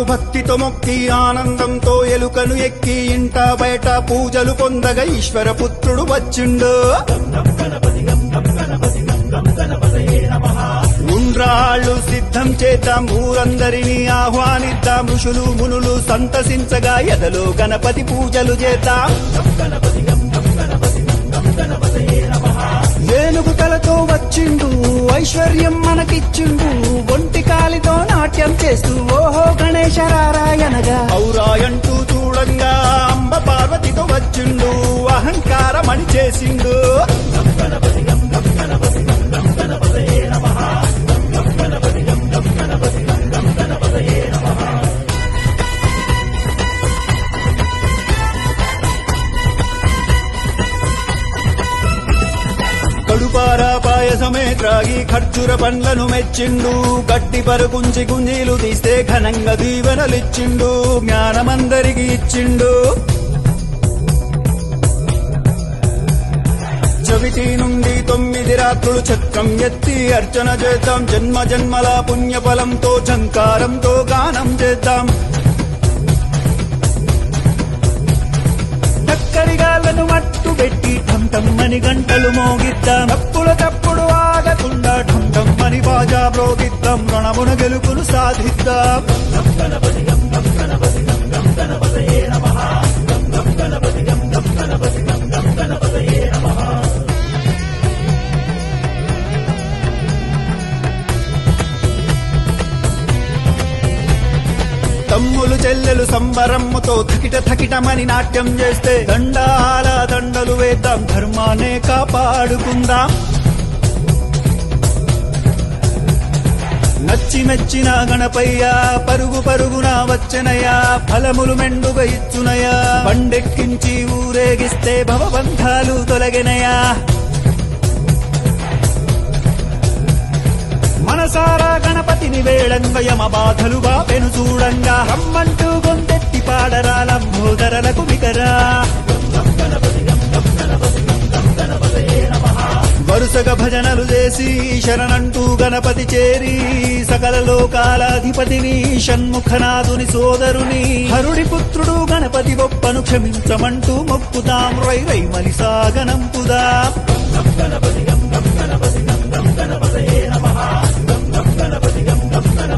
గణనాథునకు భక్తితో మొక్కి ఆనందంతో ఎలుకను ఎక్కి ఇంట బయట పూజలు పొందగా ఈశ్వర పుత్రుడు వచ్చిండు. ఉండ్రాళ్ళు సిద్ధం చేద్దాం, ఊరందరినీ ఆహ్వానిద్దాం, ఋషులు మునులు సంతసించగా ఎదలో గణపతి పూజలు చేద్దాం. ఏనుగు తలతో వచ్చిండు, ఐశ్వర్యం మనకిచ్చిండు, ఒంటి కాలితో నాట్యం చేస్తూ ఓహో గణేశ రారాయణగా ఔరాయంటూ చూడంగా అంబ పార్వతితో వచ్చిండు, అహంకారమణి చేసిండు. కడుపారా పాయసమే త్రాగి ఖర్జూర పండ్లను మెచ్చిండు, గట్టి పరుగుంచి గుంజీలు తీస్తే ఘనంగా దీవెనలిచ్చిండు, జ్ఞానమందరికి ఇచ్చిండు. చవితి నుండి 9 రాత్రులు చక్రం ఎత్తి అర్చన చేద్దాం, జన్మ జన్మల పుణ్యఫలంతో ఝంకారంతో గానం చేద్దాం. చక్కరిగాళ్లను మట్టు పెట్టి ఠం ఠమ్మని గంటలు మోగిద్దాం, తప్పుల తప్పుడు ఆగకుండా ఠం ఠమ్మని బాజా మ్రోగిద్దాం, రణమున గెలుపును సాధిద్దాం. తమ్ములు చెల్లెలు సంబరమ్మతో థకిట థకిటమని నాట్యం చేస్తే దండాల దండలు వేద్దాం, ధర్మాన్నే కాపాడుకుందాం. నచ్చి మెచ్చిన గణపయ్య పరుగు పరుగున వచ్చనయ్యా, ఫలములు మెండుగా ఇచ్చునయా, బండెక్కించి ఊరేగిస్తే భవబంధాలు తొలగినయా. మనసారా గణపతిని వేళంగా యమ బాధలు బాపెను చూడంగా, రమ్మంటూ గొంతెత్తి పాడరా లంబోదరలకు వికరా. వరుసగా భజనలు చేసి శరణంటూ గణపతి చేరి సకల లోకాలాధిపతిని షణ్ముఖనాథుని సోదరుని హరుడి పుత్రుడు గణపతి గొప్పను క్షమించమంటూ మొక్కుదాం, రై రై మలిసాగనంపుదాం.